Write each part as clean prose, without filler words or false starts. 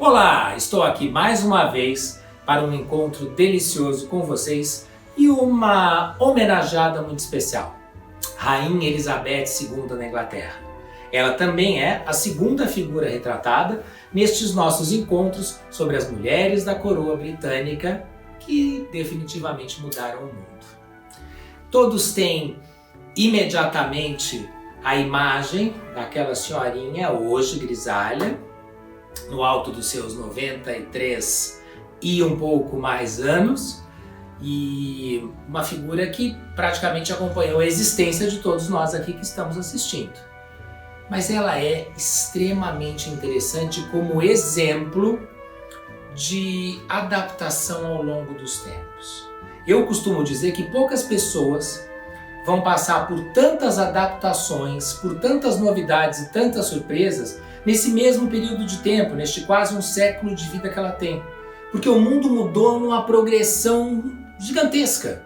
Olá, estou aqui mais uma vez para um encontro delicioso com vocês e uma homenageada muito especial, Rainha Elizabeth II da Inglaterra. Ela também é a segunda figura retratada nestes nossos encontros sobre as mulheres da coroa britânica que definitivamente mudaram o mundo. Todos têm imediatamente a imagem daquela senhorinha, hoje grisalha, no alto dos seus 93 e um pouco mais anos, e uma figura que praticamente acompanhou a existência de todos nós aqui que estamos assistindo. Mas ela é extremamente interessante como exemplo de adaptação ao longo dos tempos. Eu costumo dizer que poucas pessoas vão passar por tantas adaptações, por tantas novidades e tantas surpresas nesse mesmo período de tempo, neste quase um século de vida que ela tem. Porque o mundo mudou numa progressão gigantesca.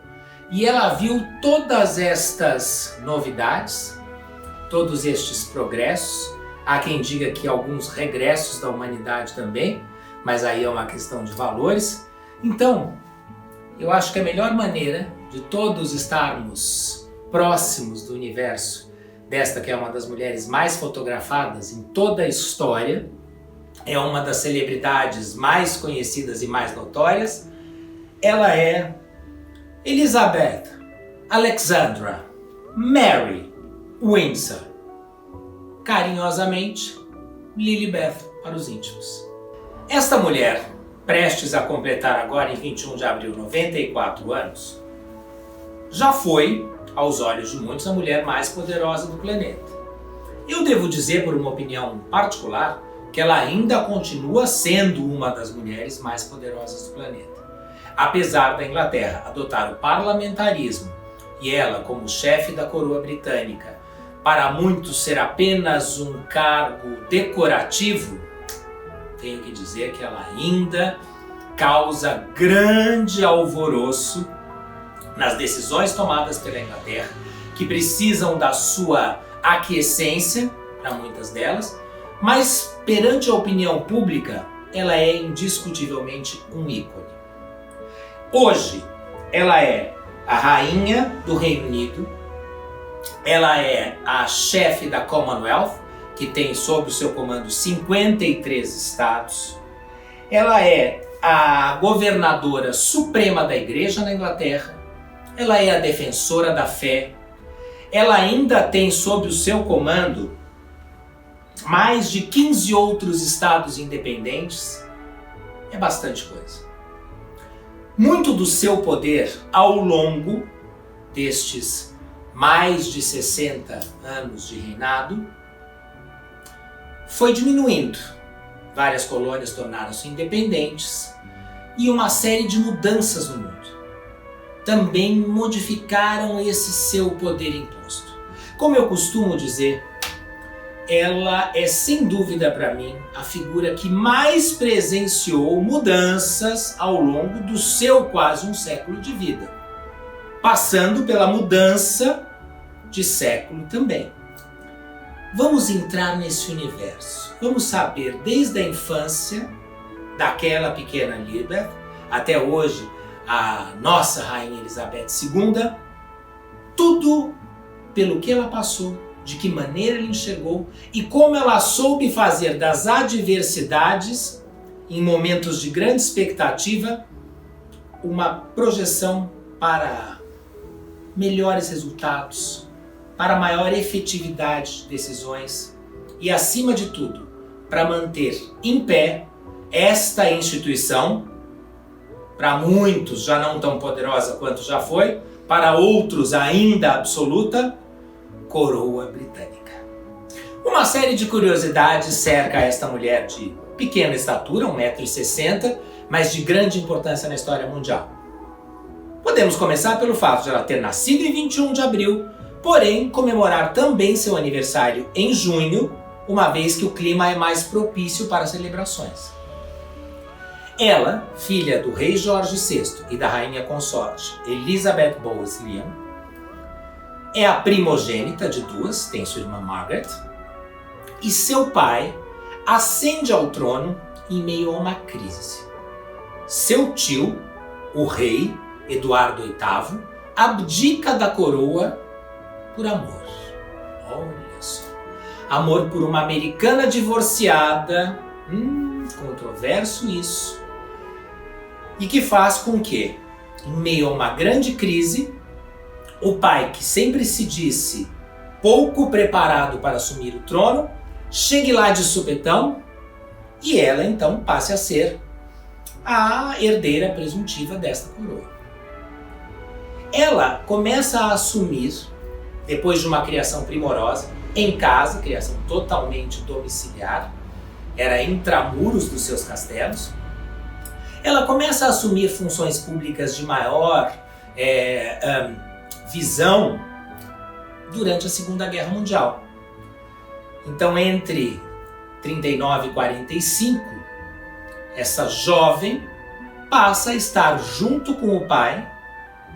E ela viu todas estas novidades, todos estes progressos, há quem diga que alguns regressos da humanidade também, mas aí é uma questão de valores. Então, eu acho que a melhor maneira de todos estarmos próximos do universo desta que é uma das mulheres mais fotografadas em toda a história, é uma das celebridades mais conhecidas e mais notórias, ela é Elizabeth Alexandra Mary Windsor, carinhosamente Lilibet para os íntimos. Esta mulher, prestes a completar agora em 21 de abril 94 anos, já foi, aos olhos de muitos, a mulher mais poderosa do planeta. Eu devo dizer, por uma opinião particular, que ela ainda continua sendo uma das mulheres mais poderosas do planeta. Apesar da Inglaterra adotar o parlamentarismo e ela, como chefe da coroa britânica, para muitos ser apenas um cargo decorativo, tenho que dizer que ela ainda causa grande alvoroço nas decisões tomadas pela Inglaterra, que precisam da sua aquiescência, para muitas delas, mas perante a opinião pública, ela é indiscutivelmente um ícone. Hoje, ela é a rainha do Reino Unido, ela é a chefe da Commonwealth, que tem sob o seu comando 53 estados, ela é a governadora suprema da Igreja na Inglaterra, ela é a defensora da fé, ela ainda tem sob o seu comando mais de 15 outros estados independentes, é bastante coisa. Muito do seu poder ao longo destes mais de 60 anos de reinado foi diminuindo. Várias colônias tornaram-se independentes e uma série de mudanças no mundo também modificaram esse seu poder imposto. Como eu costumo dizer, ela é sem dúvida para mim a figura que mais presenciou mudanças ao longo do seu quase um século de vida, passando pela mudança de século também. Vamos entrar nesse universo, vamos saber desde a infância daquela pequena Lilibet até hoje a nossa Rainha Elizabeth II, tudo pelo que ela passou, de que maneira ela enxergou e como ela soube fazer das adversidades, em momentos de grande expectativa, uma projeção para melhores resultados, para maior efetividade de decisões e, acima de tudo, para manter em pé esta instituição, para muitos já não tão poderosa quanto já foi, para outros ainda absoluta, coroa britânica. Uma série de curiosidades cerca esta mulher de pequena estatura, 1,60 m, mas de grande importância na história mundial. Podemos começar pelo fato de ela ter nascido em 21 de abril, porém comemorar também seu aniversário em junho, uma vez que o clima é mais propício para celebrações. Ela, filha do rei Jorge VI e da rainha consorte Elizabeth Bowes-Lyon, é a primogênita de duas, tem sua irmã Margaret, e seu pai ascende ao trono em meio a uma crise. Seu tio, o rei Eduardo VIII, abdica da coroa por amor. Olha só. Amor por uma americana divorciada. Controverso isso. E que faz com que, em meio a uma grande crise, o pai, que sempre se disse pouco preparado para assumir o trono, chegue lá de supetão e ela então passe a ser a herdeira presuntiva desta coroa. Ela começa a assumir, depois de uma criação primorosa, em casa, criação totalmente domiciliar, era intramuros dos seus castelos. Ela começa a assumir funções públicas de maior visão durante a Segunda Guerra Mundial. Então, entre 39 e 45, essa jovem passa a estar junto com o pai,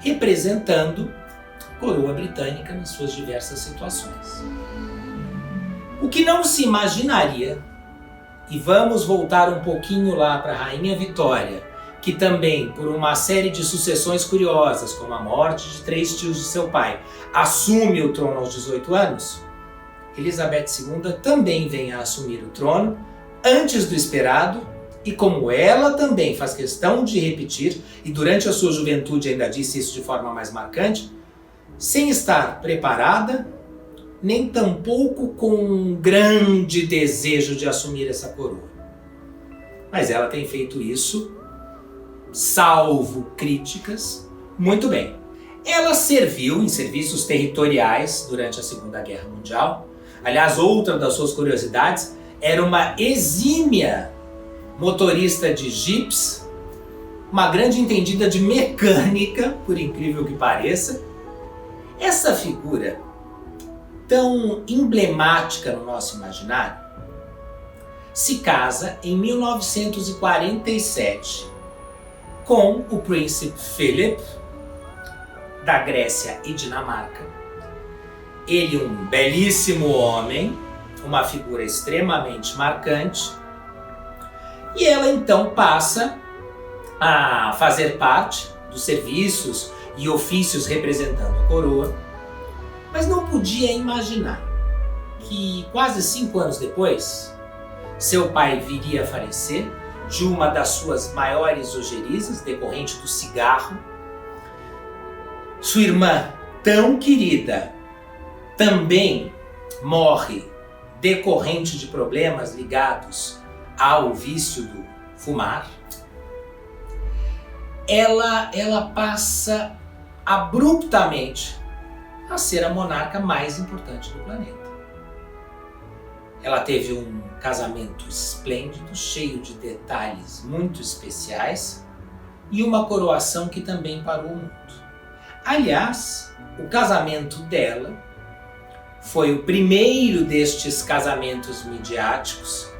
representando a coroa britânica nas suas diversas situações. O que não se imaginaria, e vamos voltar um pouquinho lá para a Rainha Vitória, que também, por uma série de sucessões curiosas, como a morte de 3 tios de seu pai, assume o trono aos 18 anos, Elizabeth II também vem a assumir o trono antes do esperado, e como ela também faz questão de repetir, e durante a sua juventude ainda disse isso de forma mais marcante, sem estar preparada, nem tampouco com um grande desejo de assumir essa coroa. Mas ela tem feito isso, salvo críticas, muito bem. Ela serviu em serviços territoriais durante a Segunda Guerra Mundial. Aliás, outra das suas curiosidades, era uma exímia motorista de jipes, uma grande entendida de mecânica, por incrível que pareça. Essa figura, tão emblemática no nosso imaginário, se casa em 1947 com o príncipe Philip, da Grécia e Dinamarca. Ele, um belíssimo homem, uma figura extremamente marcante, e ela então passa a fazer parte dos serviços e ofícios representando a coroa, mas não podia imaginar que quase 5 anos depois, seu pai viria a falecer de uma das suas maiores ojerizas, decorrente do cigarro. Sua irmã, tão querida, também morre decorrente de problemas ligados ao vício do fumar. Ela passa abruptamente a ser a monarca mais importante do planeta. Ela teve um casamento esplêndido, cheio de detalhes muito especiais, e uma coroação que também parou o mundo. Aliás, o casamento dela foi o primeiro destes casamentos midiáticos,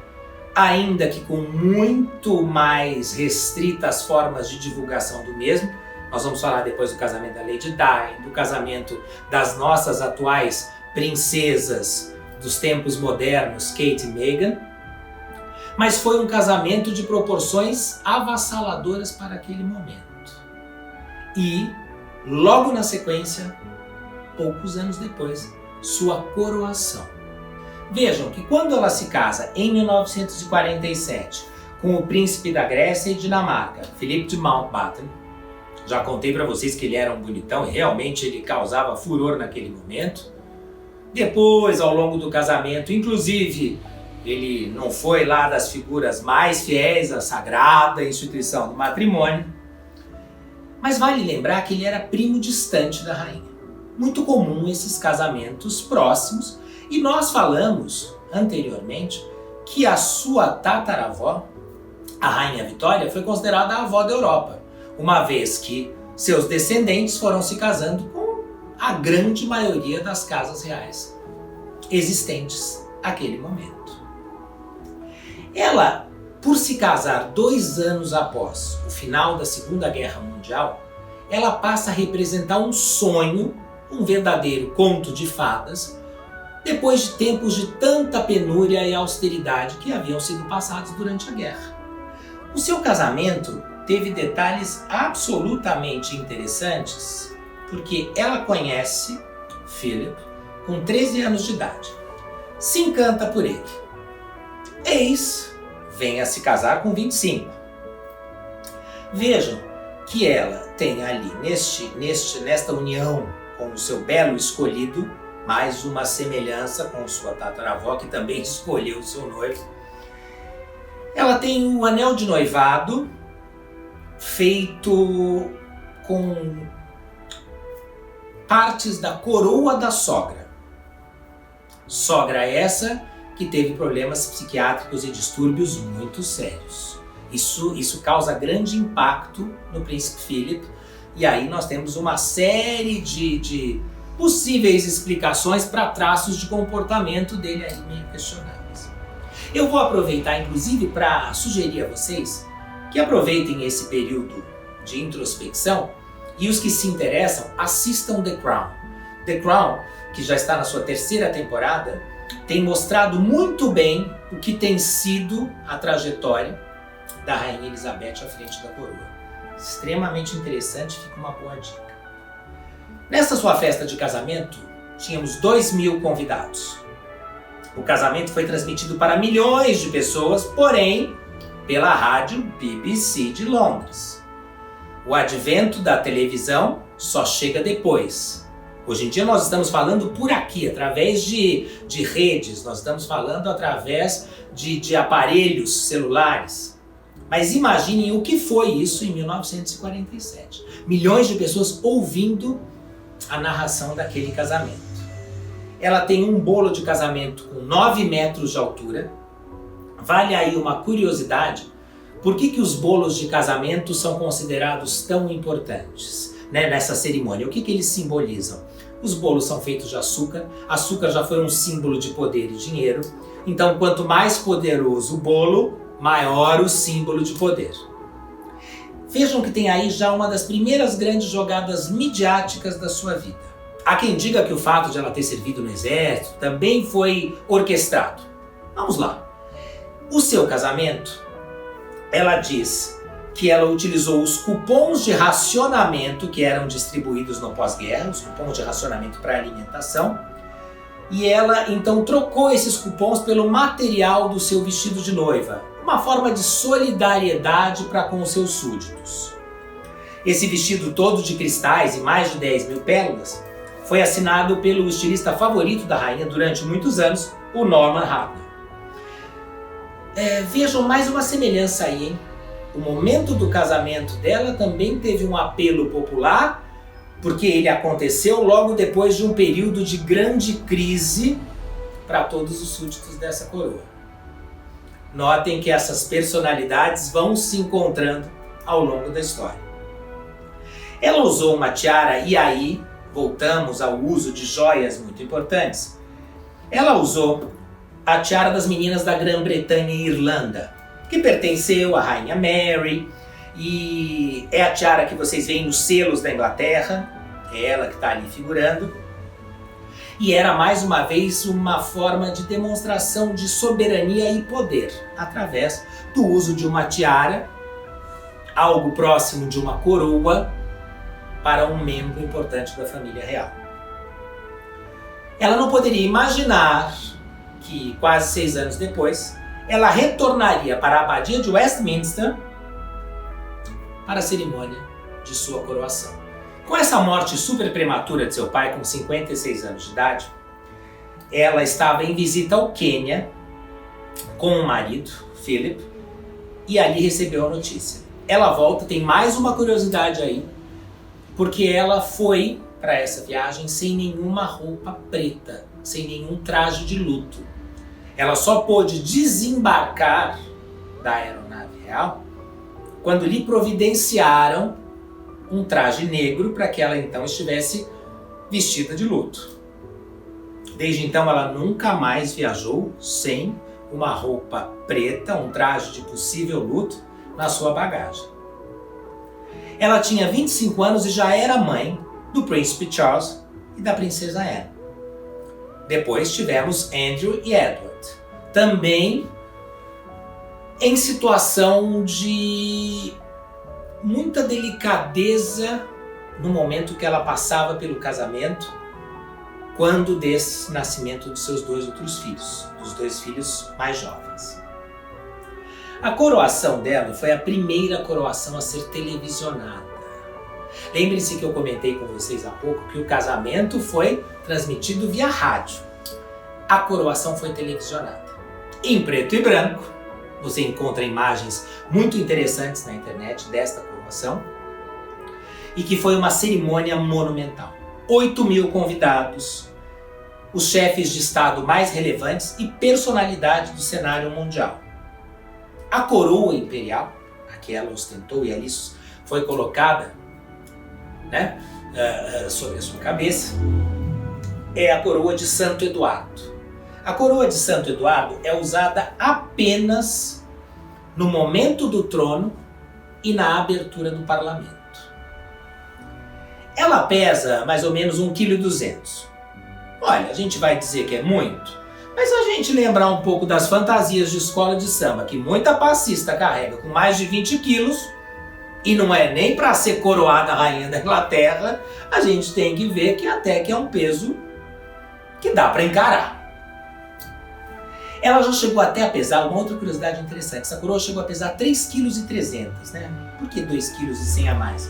ainda que com muito mais restritas formas de divulgação do mesmo. Nós vamos falar depois do casamento da Lady Di, do casamento das nossas atuais princesas dos tempos modernos, Kate e Meghan. Mas foi um casamento de proporções avassaladoras para aquele momento. E, logo na sequência, poucos anos depois, sua coroação. Vejam que quando ela se casa em 1947 com o príncipe da Grécia e Dinamarca, Philip de Mountbatten, já contei para vocês que ele era um bonitão e realmente ele causava furor naquele momento. Depois, ao longo do casamento, inclusive, ele não foi lá das figuras mais fiéis à sagrada instituição do matrimônio. Mas vale lembrar que ele era primo distante da rainha. Muito comum esses casamentos próximos, e nós falamos anteriormente que a sua tataravó, a Rainha Vitória, foi considerada a avó da Europa, uma vez que seus descendentes foram se casando com a grande maioria das casas reais existentes naquele momento. Ela, por se casar 2 anos após o final da Segunda Guerra Mundial, ela passa a representar um sonho, um verdadeiro conto de fadas, depois de tempos de tanta penúria e austeridade que haviam sido passados durante a guerra. O seu casamento teve detalhes absolutamente interessantes, porque ela conhece Philip com 13 anos de idade, se encanta por ele. Eis vem a se casar com 25. Vejam que ela tem ali nesta união com o seu belo escolhido mais uma semelhança com sua tataravó, que também escolheu o seu noivo. Ela tem um anel de noivado feito com partes da coroa da sogra. Sogra essa que teve problemas psiquiátricos e distúrbios muito sérios. Isso causa grande impacto no príncipe Philip, e aí nós temos uma série de possíveis explicações para traços de comportamento dele aí meio questionáveis. Eu vou aproveitar inclusive para sugerir a vocês que aproveitem esse período de introspecção e os que se interessam assistam The Crown. The Crown, que já está na sua 3ª temporada, tem mostrado muito bem o que tem sido a trajetória da Rainha Elizabeth à frente da coroa. Extremamente interessante, fica uma boa dica. Nessa sua festa de casamento, tínhamos 2.000 convidados. O casamento foi transmitido para milhões de pessoas, porém, pela rádio BBC de Londres. O advento da televisão só chega depois. Hoje em dia nós estamos falando por aqui, através de redes, nós estamos falando através de aparelhos celulares. Mas imaginem o que foi isso em 1947. Milhões de pessoas ouvindo a narração daquele casamento. Ela tem um bolo de casamento com 9 metros de altura. Vale aí uma curiosidade, por que os bolos de casamento são considerados tão importantes, né, nessa cerimônia? O que eles simbolizam? Os bolos são feitos de açúcar, açúcar já foi um símbolo de poder e dinheiro, então quanto mais poderoso o bolo, maior o símbolo de poder. Vejam que tem aí já uma das primeiras grandes jogadas midiáticas da sua vida. Há quem diga que o fato de ela ter servido no exército também foi orquestrado. Vamos lá. O seu casamento, ela diz que ela utilizou os cupons de racionamento que eram distribuídos no pós-guerra, os cupons de racionamento para alimentação, e ela então trocou esses cupons pelo material do seu vestido de noiva, uma forma de solidariedade para com os seus súditos. Esse vestido todo de cristais e mais de 10.000 pérolas foi assinado pelo estilista favorito da rainha durante muitos anos, o Norman Hartnell. Vejam mais uma semelhança aí, hein? O momento do casamento dela também teve um apelo popular, porque ele aconteceu logo depois de um período de grande crise para todos os súditos dessa coroa. Notem que essas personalidades vão se encontrando ao longo da história. Ela usou uma tiara e aí voltamos ao uso de joias muito importantes. Ela usou a tiara das meninas da Grã-Bretanha e Irlanda, que pertenceu à Rainha Mary, e é a tiara que vocês veem nos selos da Inglaterra, é ela que está ali figurando, e era mais uma vez uma forma de demonstração de soberania e poder, através do uso de uma tiara, algo próximo de uma coroa, para um membro importante da família real. Ela não poderia imaginar que, quase 6 anos depois, ela retornaria para a abadia de Westminster para a cerimônia de sua coroação. Com essa morte super prematura de seu pai, com 56 anos de idade, ela estava em visita ao Quênia com o marido, Philip, e ali recebeu a notícia. Ela volta, tem mais uma curiosidade aí, porque ela foi para essa viagem sem nenhuma roupa preta, sem nenhum traje de luto. Ela só pôde desembarcar da aeronave real quando lhe providenciaram um traje negro para que ela então estivesse vestida de luto. Desde então ela nunca mais viajou sem uma roupa preta, um traje de possível luto na sua bagagem. Ela tinha 25 anos e já era mãe do príncipe Charles e da princesa Anne. Depois tivemos Andrew e Edward. Também em situação de muita delicadeza no momento que ela passava pelo casamento, quando desse nascimento dos seus 2 outros filhos, dos 2 filhos mais jovens. A coroação dela foi a primeira coroação a ser televisionada. Lembrem-se que eu comentei com vocês há pouco que o casamento foi transmitido via rádio. A coroação foi televisionada. Em preto e branco, você encontra imagens muito interessantes na internet desta coroação, e que foi uma cerimônia monumental. 8.000 convidados, os chefes de Estado mais relevantes e personalidades do cenário mundial. A coroa imperial, a que ela ostentou e ali foi colocada, né, sobre a sua cabeça, é a coroa de Santo Eduardo. A coroa de Santo Eduardo é usada apenas no momento do trono e na abertura do parlamento. Ela pesa mais ou menos 1,2 kg. Olha, a gente vai dizer que é muito, mas se a gente lembrar um pouco das fantasias de escola de samba que muita passista carrega com mais de 20 quilos, e não é nem para ser coroada a rainha da Inglaterra, a gente tem que ver que até que é um peso que dá para encarar. Ela já chegou até a pesar, uma outra curiosidade interessante, essa coroa chegou a pesar 3,3 kg, né? Por que 2,1 kg a mais?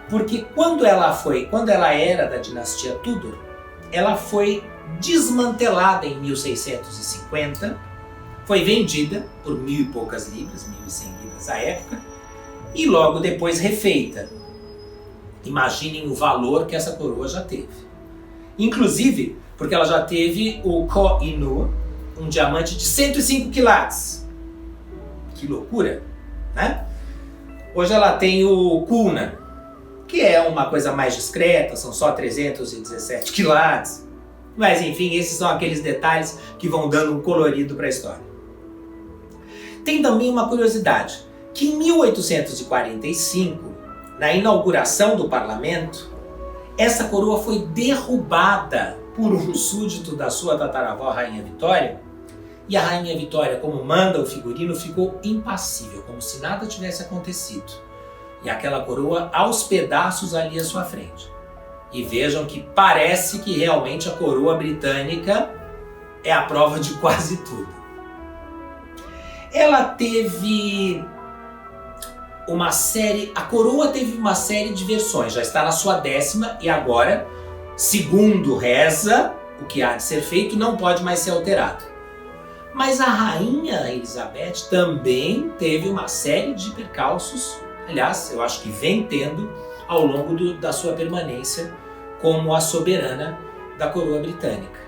Porque quando ela era da dinastia Tudor, ela foi desmantelada em 1650, foi vendida por 1.000 e poucas libras, 1.100 libras à época, e logo depois refeita. Imaginem o valor que essa coroa já teve. Inclusive, porque ela já teve o Koh-i-Noor, um diamante de 105 quilates. Que loucura, né? Hoje ela tem o Cullinan, que é uma coisa mais discreta, são só 317 quilates. Mas enfim, esses são aqueles detalhes que vão dando um colorido para a história. Tem também uma curiosidade, que em 1845, na inauguração do parlamento, essa coroa foi derrubada por um súdito da sua tataravó, a Rainha Vitória, e a Rainha Vitória, como manda o figurino, ficou impassível, como se nada tivesse acontecido. E aquela coroa aos pedaços ali à sua frente. E vejam que parece que realmente a coroa britânica é a prova de quase tudo. Ela teve a coroa teve uma série de versões, já está na sua 10ª e agora, segundo reza, o que há de ser feito não pode mais ser alterado. Mas a Rainha Elizabeth também teve uma série de percalços, aliás, eu acho que vem tendo ao longo da sua permanência como a soberana da coroa britânica.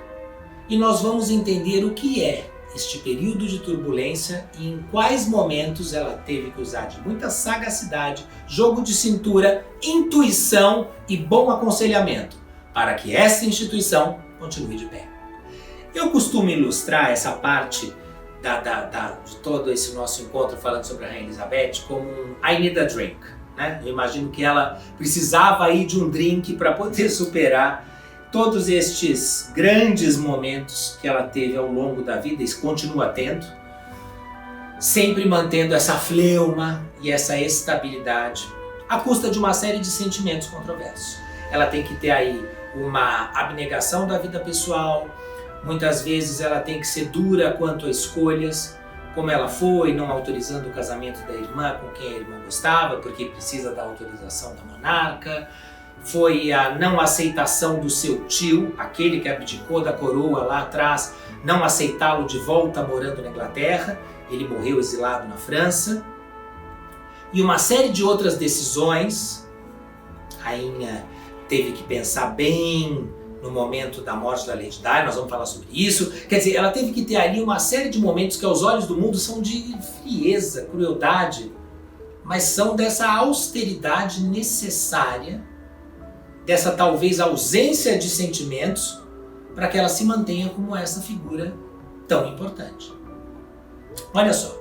E nós vamos entender o que é este período de turbulência e em quais momentos ela teve que usar de muita sagacidade, jogo de cintura, intuição e bom aconselhamento para que essa instituição continue de pé. Eu costumo ilustrar essa parte de todo esse nosso encontro falando sobre a Rainha Elizabeth como um I need a drink, né? Eu imagino que ela precisava aí de um drink para poder superar todos estes grandes momentos que ela teve ao longo da vida e continua tendo, sempre mantendo essa fleuma e essa estabilidade, à custa de uma série de sentimentos controversos. Ela tem que ter aí uma abnegação da vida pessoal, muitas vezes ela tem que ser dura quanto a escolhas, como ela foi, não autorizando o casamento da irmã com quem a irmã gostava, porque precisa da autorização da monarca. Foi a não aceitação do seu tio, aquele que abdicou da coroa lá atrás, não aceitá-lo de volta morando na Inglaterra. Ele morreu exilado na França. E uma série de outras decisões. A rainha teve que pensar bem no momento da morte da Lady Di, nós vamos falar sobre isso. Quer dizer, ela teve que ter ali uma série de momentos que aos olhos do mundo são de frieza, crueldade, mas são dessa austeridade necessária, dessa talvez ausência de sentimentos, para que ela se mantenha como essa figura tão importante. Olha só,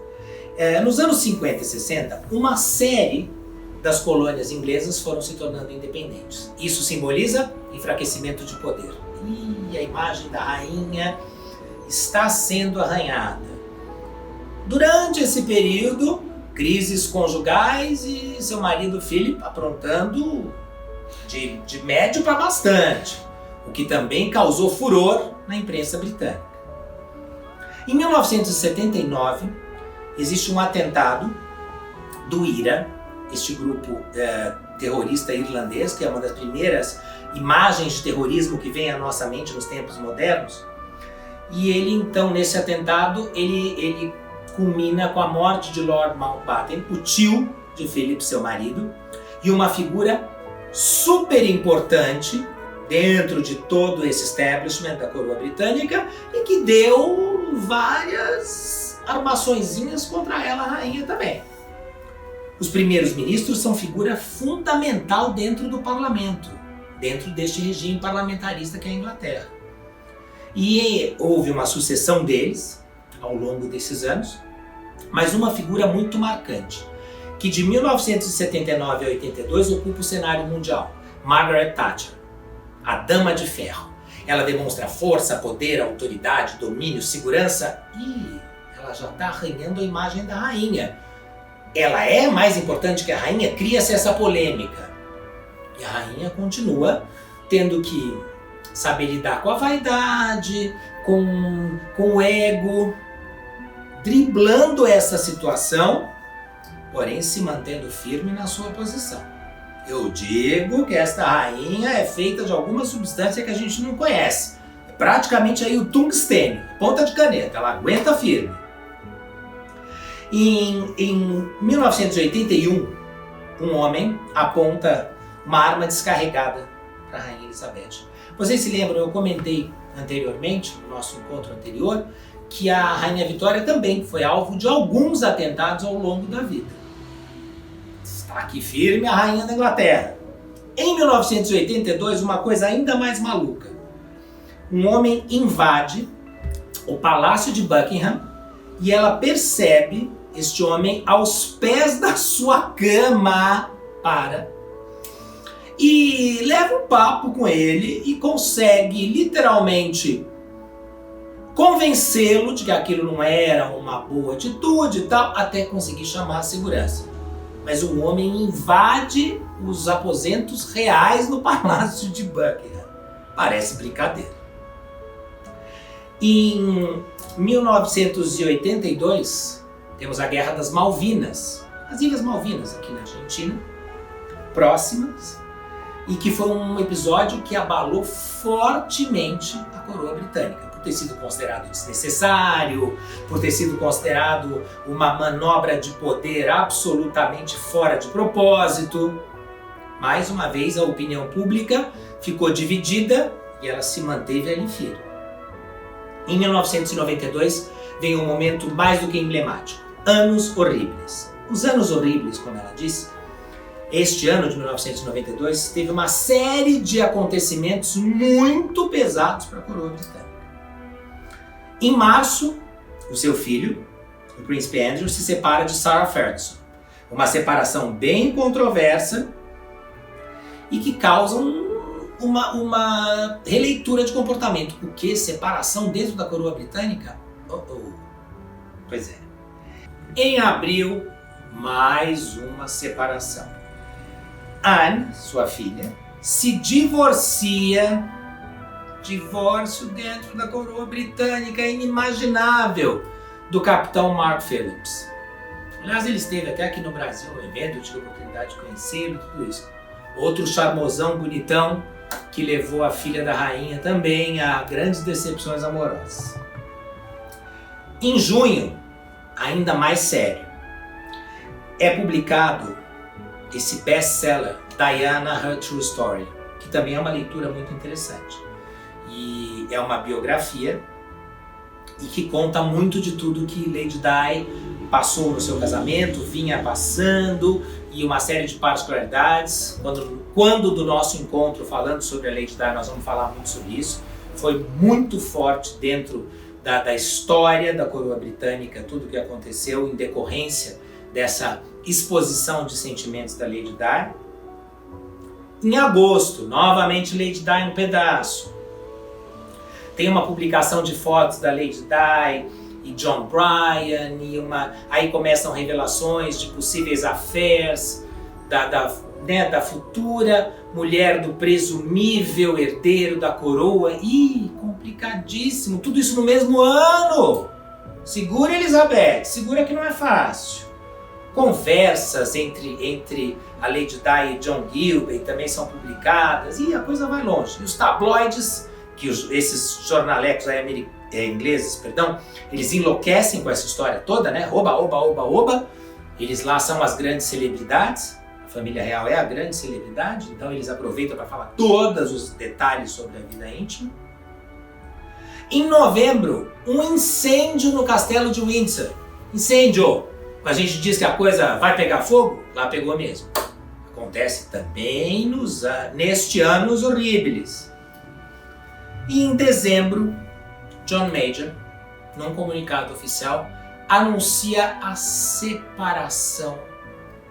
nos anos 50 e 60, uma série das colônias inglesas foram se tornando independentes. Isso simboliza enfraquecimento de poder. E a imagem da rainha está sendo arranhada. Durante esse período, crises conjugais e seu marido Philip aprontando de médio para bastante, o que também causou furor na imprensa britânica. Em 1979, existe um atentado do IRA, este grupo terrorista irlandês, que é uma das primeiras imagens de terrorismo que vem à nossa mente nos tempos modernos. E ele, então, nesse atentado, ele culmina com a morte de Lord Mountbatten, o tio de Philip, seu marido, e uma figura super importante dentro de todo esse establishment da coroa britânica e que deu várias armaçõezinhas contra ela, a rainha também. Os primeiros ministros são figura fundamental dentro do parlamento, dentro deste regime parlamentarista que é a Inglaterra. E houve uma sucessão deles ao longo desses anos, mas uma figura muito marcante, que de 1979 a 82 ocupa o cenário mundial, Margaret Thatcher, a Dama de Ferro. Ela demonstra força, poder, autoridade, domínio, segurança e ela já está arranhando a imagem da rainha. Ela é mais importante que a rainha, cria-se essa polêmica. E a rainha continua tendo que saber lidar com a vaidade, com o ego, driblando essa situação, porém se mantendo firme na sua posição. Eu digo que esta rainha é feita de alguma substância que a gente não conhece. É praticamente aí o tungstênio, ponta de caneta, ela aguenta firme. Em 1981, um homem aponta uma arma descarregada para a rainha Elizabeth. Vocês se lembram, eu comentei anteriormente, no nosso encontro anterior, que a rainha Vitória também foi alvo de alguns atentados ao longo da vida. Está aqui firme a rainha da Inglaterra. Em 1982, uma coisa ainda mais maluca. Um homem invade o palácio de Buckingham e ela percebe este homem aos pés da sua cama, e leva um papo com ele e consegue literalmente convencê-lo de que aquilo não era uma boa atitude e tal, até conseguir chamar a segurança. Mas o homem invade os aposentos reais no palácio de Buckingham. Parece brincadeira. Em 1982, temos a Guerra das Malvinas, as Ilhas Malvinas aqui na Argentina, próximas, e que foi um episódio que abalou fortemente a coroa britânica, por ter sido considerado desnecessário, por ter sido considerado uma manobra de poder absolutamente fora de propósito. Mais uma vez, a opinião pública ficou dividida e ela se manteve ali firme. Em 1992, vem um momento mais do que emblemático. Anos horríveis. Os anos horríveis, como ela disse, este ano de 1992 teve uma série de acontecimentos muito pesados para a coroa britânica. Em março, o seu filho, o príncipe Andrew, se separa de Sarah Ferguson. Uma separação bem controversa e que causa uma releitura de comportamento. O que? Separação dentro da coroa britânica? Pois é. Em abril, mais uma separação. Anne, sua filha, se divorcia. Divórcio dentro da coroa britânica, é inimaginável, do capitão Mark Phillips. Aliás, ele esteve até aqui no Brasil no evento, eu tive a oportunidade de conhecê-lo e tudo isso. Outro charmosão, bonitão, que levou a filha da rainha também a grandes decepções amorosas. Em junho, ainda mais sério, é publicado esse best-seller, Diana, Her True Story, que também é uma leitura muito interessante. E é uma biografia e que conta muito de tudo que Lady Di passou no seu casamento, vinha passando, e uma série de particularidades. Quando do nosso encontro falando sobre a Lady Di, nós vamos falar muito sobre isso. Foi muito forte dentro da história da coroa britânica, tudo o que aconteceu em decorrência dessa exposição de sentimentos da Lady Di. Em agosto, novamente Lady Di no pedaço. Tem uma publicação de fotos da Lady Di e John Bryan, aí começam revelações de possíveis affairs da futura mulher do presumível herdeiro da coroa. Ih, complicadíssimo, tudo isso no mesmo ano! Segura, Elizabeth, segura que não é fácil. Conversas entre a Lady Di e John Gilbert também são publicadas e a coisa vai longe. E os tabloides, esses jornalecos aí ingleses, eles enlouquecem com essa história toda, né? Oba. Eles lá são as grandes celebridades, a família real é a grande celebridade, então eles aproveitam para falar todos os detalhes sobre a vida íntima. Em novembro, um incêndio no castelo de Windsor. Incêndio! A gente diz que a coisa vai pegar fogo, lá pegou mesmo. Acontece também neste Annus Horribilis. E em dezembro, John Major, num comunicado oficial, anuncia a separação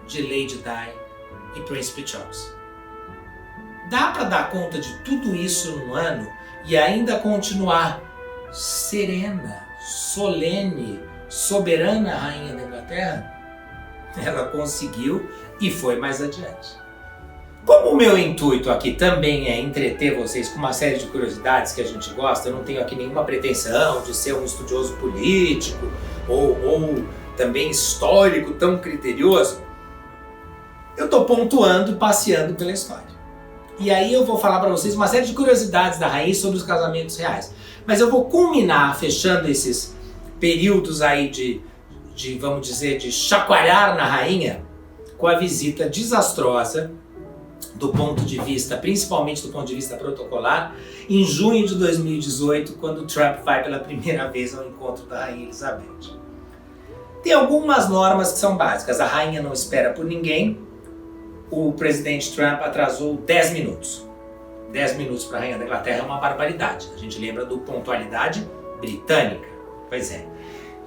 de Lady Di e Príncipe Charles. Dá para dar conta de tudo isso num ano e ainda continuar serena, solene, soberana rainha da Inglaterra? Ela conseguiu e foi mais adiante. Como o meu intuito aqui também é entreter vocês com uma série de curiosidades que a gente gosta, eu não tenho aqui nenhuma pretensão de ser um estudioso político ou também histórico tão criterioso, eu estou pontuando e passeando pela história. E aí eu vou falar para vocês uma série de curiosidades da rainha sobre os casamentos reais. Mas eu vou culminar, fechando esses períodos aí de vamos dizer, de chacoalhar na rainha, com a visita desastrosa, do ponto de vista, principalmente do ponto de vista protocolar, em junho de 2018, quando Trump vai pela primeira vez ao encontro da rainha Elizabeth. Tem algumas normas que são básicas. A rainha não espera por ninguém. O presidente Trump atrasou 10 minutos. 10 minutos para a rainha da Inglaterra é uma barbaridade. A gente lembra do pontualidade britânica. Pois é.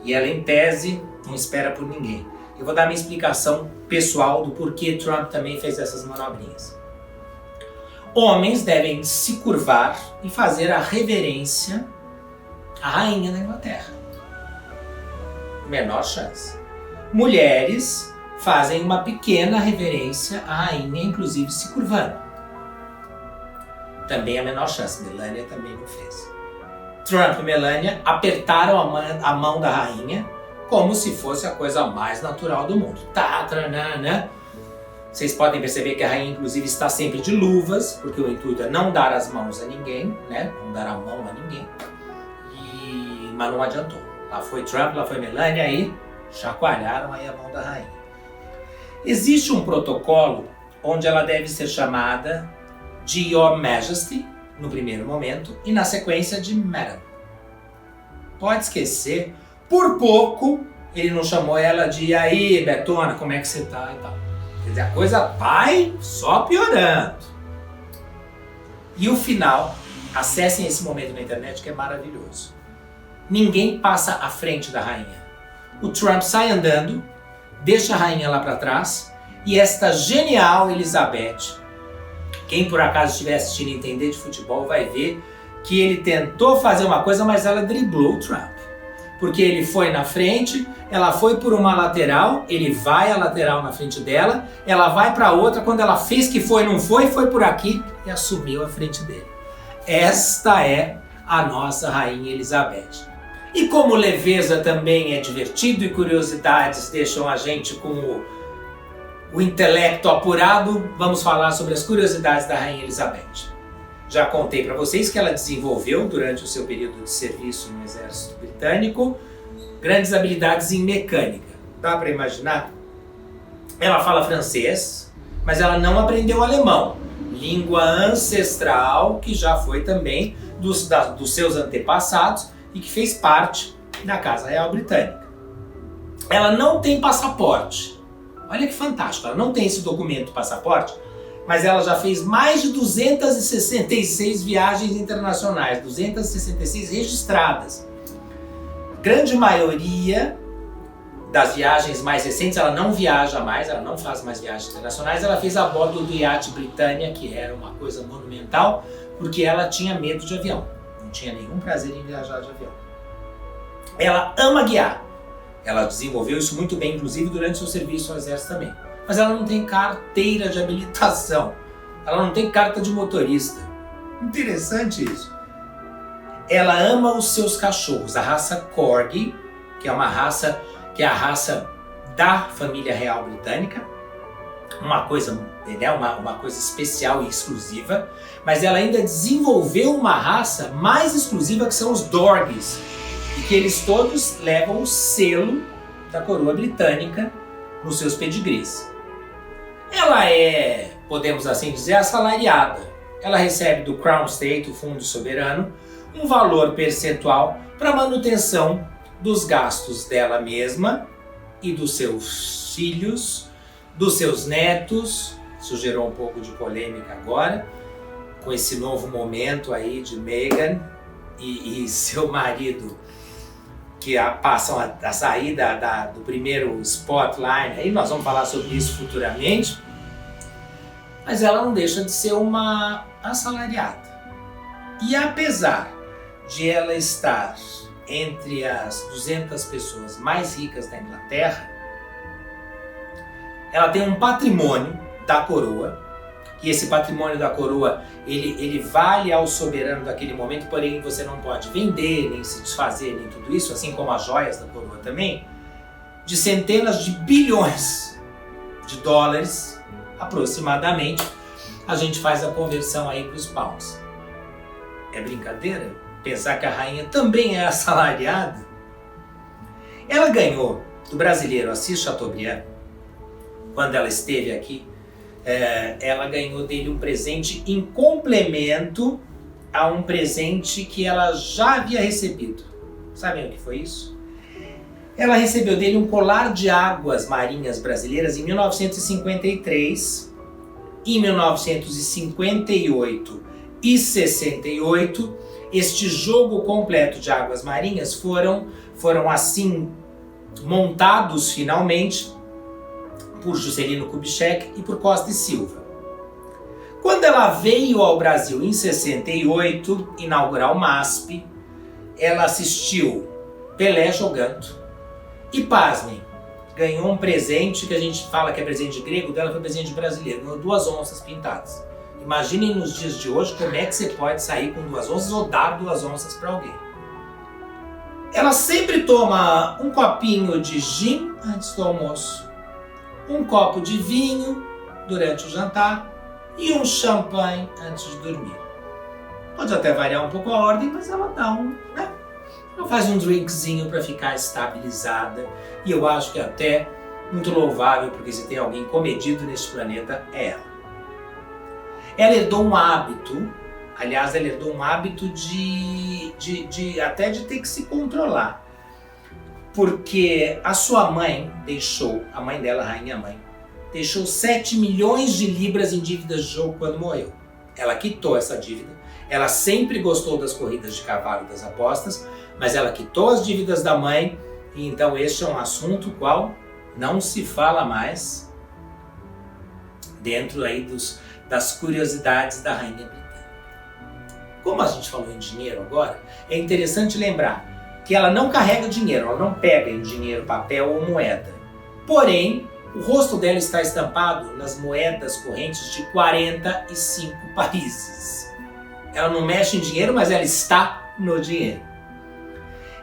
E ela, em tese, não espera por ninguém. Eu vou dar minha explicação pessoal do porquê Trump também fez essas manobrinhas. Homens devem se curvar e fazer a reverência à rainha da Inglaterra. Menor chance. Mulheres fazem uma pequena reverência à rainha, inclusive se curvando. Também a menor chance. Melania também não fez. Trump e Melania apertaram a mão da rainha como se fosse a coisa mais natural do mundo. Vocês podem perceber que a rainha, inclusive, está sempre de luvas, porque o intuito é não dar as mãos a ninguém, né? Não dar a mão a ninguém. Mas não adiantou. Lá foi Trump, lá foi Melania, aí chacoalharam aí a mão da rainha. Existe um protocolo onde ela deve ser chamada de Your Majesty, no primeiro momento, e na sequência de Madam. Pode esquecer, por pouco ele não chamou ela de "E aí, Betona, como é que você tá?" e tal. Quer dizer, a coisa vai só piorando. E o final, acessem esse momento na internet que é maravilhoso. Ninguém passa à frente da rainha. O Trump sai andando, deixa a rainha lá para trás, e esta genial Elizabeth, quem por acaso estiver assistindo e entender de futebol vai ver que ele tentou fazer uma coisa, mas ela driblou o Trump. Porque ele foi na frente, ela foi por uma lateral, ele vai à lateral na frente dela, ela vai para outra, quando ela fez que foi, não foi, foi por aqui e assumiu a frente dele. Esta é a nossa rainha Elizabeth. E como leveza também é divertido e curiosidades deixam a gente com o intelecto apurado, vamos falar sobre as curiosidades da rainha Elizabeth. Já contei para vocês que ela desenvolveu, durante o seu período de serviço no exército britânico, grandes habilidades em mecânica. Dá para imaginar? Ela fala francês, mas ela não aprendeu alemão, língua ancestral que já foi também dos seus antepassados e que fez parte da Casa Real Britânica. Ela não tem passaporte. Olha que fantástico, ela não tem esse documento passaporte, mas ela já fez mais de 266 viagens internacionais, 266 registradas. A grande maioria das viagens mais recentes, ela não viaja mais, ela não faz mais viagens internacionais, ela fez a bordo do iate Britannia, que era uma coisa monumental, porque ela tinha medo de avião, não tinha nenhum prazer em viajar de avião. Ela ama guiar. Ela desenvolveu isso muito bem, inclusive durante seu serviço ao exército também. Mas ela não tem carteira de habilitação. Ela não tem carta de motorista. Interessante isso. Ela ama os seus cachorros, a raça Corgi, que é a raça da família real britânica. Uma coisa especial e exclusiva. Mas ela ainda desenvolveu uma raça mais exclusiva, que são os Dorgies. E que eles todos levam o selo da coroa britânica nos seus pedigrees. Ela é, podemos assim dizer, assalariada. Ela recebe do Crown Estate, o Fundo Soberano, um valor percentual para manutenção dos gastos dela mesma e dos seus filhos, dos seus netos. Isso gerou um pouco de polêmica agora, com esse novo momento aí de Meghan e seu marido, que passam a sair do primeiro spotlight. Aí nós vamos falar sobre isso futuramente. Mas ela não deixa de ser uma assalariada. E apesar de ela estar entre as 200 pessoas mais ricas da Inglaterra, ela tem um patrimônio da coroa, e esse patrimônio da coroa ele vale ao soberano daquele momento, porém você não pode vender, nem se desfazer, nem tudo isso, assim como as joias da coroa também, de centenas de bilhões de dólares, aproximadamente. A gente faz a conversão aí para os pounds. É brincadeira? Pensar que a rainha também é assalariada? Ela ganhou do brasileiro Assis Chateaubriand, quando ela esteve aqui. Ela ganhou dele um presente em complemento a um presente que ela já havia recebido. Sabem o que foi isso? Ela recebeu dele um colar de águas marinhas brasileiras em 1953, em 1958 e 68. Este jogo completo de águas marinhas foram assim montados finalmente por Juscelino Kubitschek e por Costa e Silva. Quando ela veio ao Brasil em 68, inaugurar o MASP, ela assistiu Pelé jogando e, pasmem, ganhou um presente que a gente fala que é presente grego, dela foi presente brasileiro, ganhou 2 onças pintadas. Imaginem nos dias de hoje como é que você pode sair com 2 onças ou dar 2 onças para alguém. Ela sempre toma um copinho de gin antes do almoço, um copo de vinho durante o jantar e um champanhe antes de dormir. Pode até variar um pouco a ordem, mas ela dá ela faz um drinkzinho para ficar estabilizada, e eu acho que é até muito louvável, porque se tem alguém comedido neste planeta, é ela. Ela herdou um hábito, aliás, ela herdou um hábito até de ter que se controlar. Porque a sua mãe deixou, a mãe dela, a rainha mãe, deixou 7 milhões de libras em dívidas de jogo quando morreu. Ela quitou essa dívida. Ela sempre gostou das corridas de cavalo e das apostas, mas ela quitou as dívidas da mãe, e então este é um assunto qual não se fala mais dentro aí das curiosidades da rainha britânica. Como a gente falou em dinheiro agora, é interessante lembrar que ela não carrega dinheiro, ela não pega em dinheiro, papel ou moeda. Porém, o rosto dela está estampado nas moedas correntes de 45 países. Ela não mexe em dinheiro, mas ela está no dinheiro.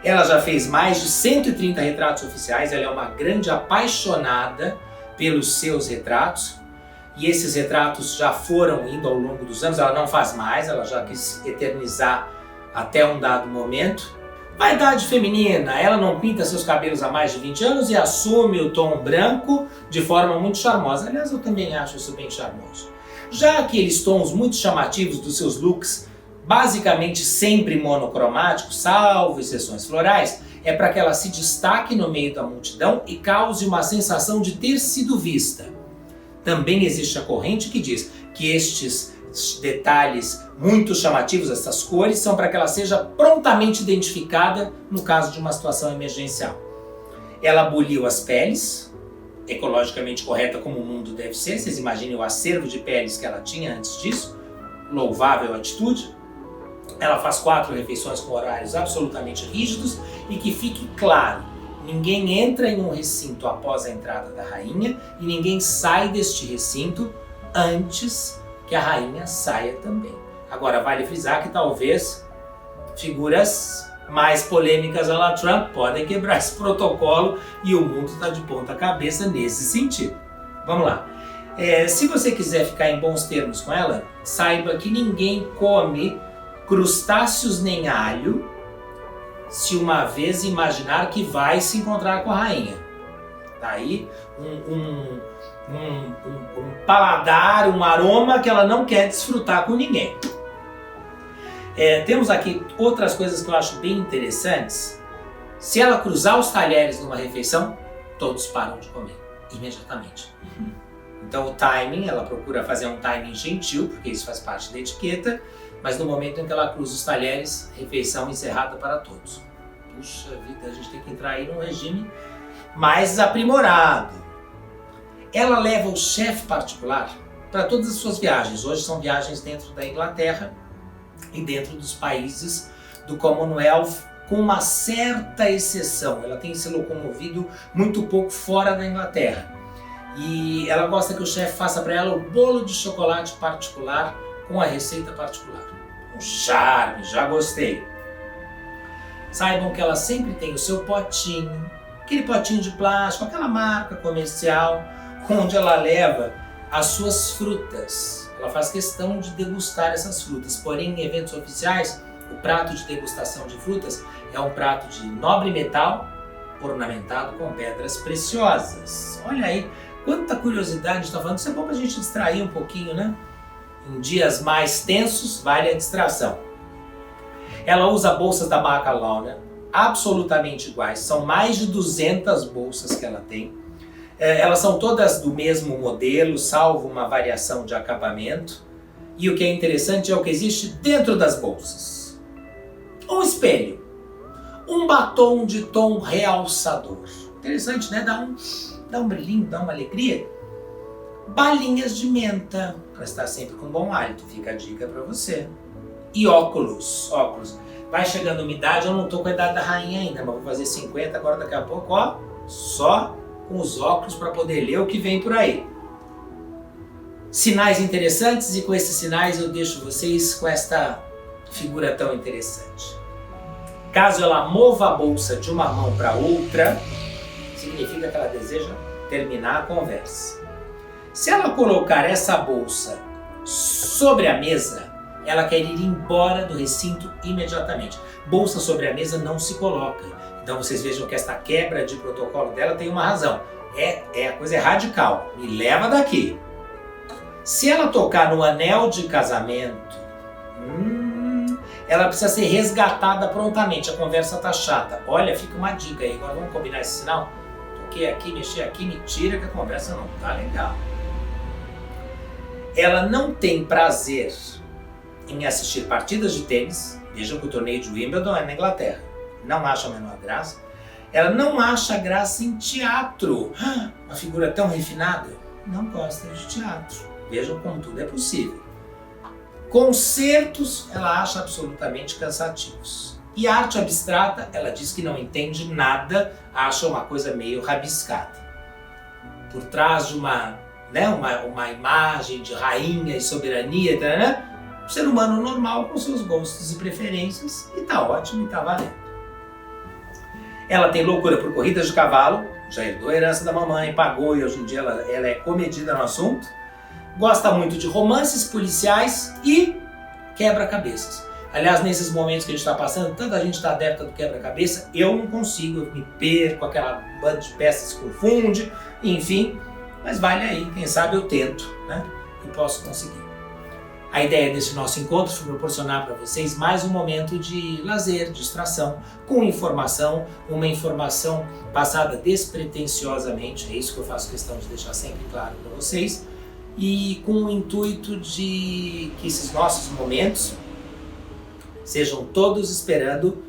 Ela já fez mais de 130 retratos oficiais, ela é uma grande apaixonada pelos seus retratos, e esses retratos já foram indo ao longo dos anos. Ela não faz mais, ela já quis eternizar até um dado momento. Vaidade feminina, ela não pinta seus cabelos há mais de 20 anos e assume o tom branco de forma muito charmosa. Aliás, eu também acho isso bem charmoso. Já aqueles tons muito chamativos dos seus looks, basicamente sempre monocromáticos, salvo exceções florais, é para que ela se destaque no meio da multidão e cause uma sensação de ter sido vista. Também existe a corrente que diz que estes detalhes muito chamativos, essas cores, são para que ela seja prontamente identificada no caso de uma situação emergencial. Ela aboliu as peles, ecologicamente correta como o mundo deve ser. Vocês imaginem o acervo de peles que ela tinha antes disso, louvável atitude. Ela faz 4 refeições com horários absolutamente rígidos e que fique claro, ninguém entra em um recinto após a entrada da rainha e ninguém sai deste recinto antes que a rainha saia também. Agora, vale frisar que talvez figuras mais polêmicas à la Trump podem quebrar esse protocolo e o mundo está de ponta cabeça nesse sentido. Vamos lá. Se você quiser ficar em bons termos com ela, saiba que ninguém come crustáceos nem alho se uma vez imaginar que vai se encontrar com a rainha. Daí um paladar, um aroma que ela não quer desfrutar com ninguém. Temos aqui outras coisas que eu acho bem interessantes. Se ela cruzar os talheres numa refeição, todos param de comer imediatamente. Então o timing, ela procura fazer um timing gentil, porque isso faz parte da etiqueta, mas no momento em que ela cruza os talheres, refeição encerrada para todos. Puxa vida, a gente tem que entrar aí num regime mais aprimorado. Ela leva o chefe particular para todas as suas viagens. Hoje são viagens dentro da Inglaterra e dentro dos países do Commonwealth, com uma certa exceção. Ela tem se locomovido muito pouco fora da Inglaterra. E ela gosta que o chefe faça para ela o bolo de chocolate particular com a receita particular. Um charme, já gostei. Saibam que ela sempre tem o seu potinho, aquele potinho de plástico, aquela marca comercial, onde ela leva as suas frutas. Ela faz questão de degustar essas frutas, porém em eventos oficiais, o prato de degustação de frutas é um prato de nobre metal, ornamentado com pedras preciosas. Olha aí, quanta curiosidade está falando. Isso é bom para a gente distrair um pouquinho, né? Em dias mais tensos, vale a distração. Ela usa bolsas da marca Launer, absolutamente iguais. São mais de 200 bolsas que ela tem. Elas são todas do mesmo modelo, salvo uma variação de acabamento. E o que é interessante é o que existe dentro das bolsas. Um espelho. Um batom de tom realçador. Interessante, né? Dá um brilhinho, dá uma alegria. Balinhas de menta, para estar sempre com bom hálito. Fica a dica para você. E óculos. Vai chegando a umidade, eu não tô com a idade da rainha ainda, mas vou fazer 50 agora daqui a pouco, ó. Só com os óculos para poder ler o que vem por aí. Sinais interessantes, e com esses sinais eu deixo vocês com esta figura tão interessante. Caso ela mova a bolsa de uma mão para outra, significa que ela deseja terminar a conversa. Se ela colocar essa bolsa sobre a mesa, ela quer ir embora do recinto imediatamente. Bolsa sobre a mesa não se coloca. Então vocês vejam que esta quebra de protocolo dela tem uma razão. A coisa é radical. Me leva daqui. Se ela tocar no anel de casamento, ela precisa ser resgatada prontamente. A conversa tá chata. Olha, fica uma dica aí. Agora vamos combinar esse sinal? Toquei aqui, mexi aqui, me tira que a conversa não tá legal. Ela não tem prazer em assistir partidas de tênis. Vejam que o torneio de Wimbledon é na Inglaterra. Não acha a menor graça. Ela não acha graça em teatro. Uma figura tão refinada. Não gosta de teatro. Vejam como tudo é possível. Concertos ela acha absolutamente cansativos. E arte abstrata, ela diz que não entende nada, acha uma coisa meio rabiscada. Por trás de uma imagem de rainha e soberania, um ser humano normal com seus gostos e preferências, e tá ótimo e tá valendo. Ela tem loucura por corridas de cavalo, já herdou a herança da mamãe, pagou e hoje em dia ela é comedida no assunto. Gosta muito de romances policiais e quebra-cabeças. Aliás, nesses momentos que a gente está passando, tanta gente está adepta do quebra-cabeça, eu não consigo, eu me perco, aquela banda de peças se confunde, enfim. Mas vale aí, quem sabe eu tento, né? E posso conseguir. A ideia desse nosso encontro foi proporcionar para vocês mais um momento de lazer, distração, com informação, uma informação passada despretensiosamente, é isso que eu faço questão de deixar sempre claro para vocês, e com o intuito de que esses nossos momentos sejam todos esperando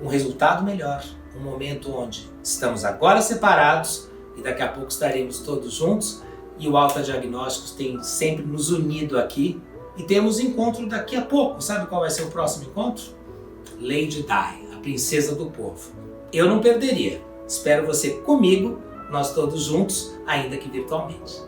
um resultado melhor, um momento onde estamos agora separados e daqui a pouco estaremos todos juntos, e o Alta Diagnósticos tem sempre nos unido aqui E temos encontro daqui a pouco. Sabe qual vai ser o próximo encontro? Lady Di, a princesa do povo. Eu não perderia. Espero você comigo, nós todos juntos, ainda que virtualmente.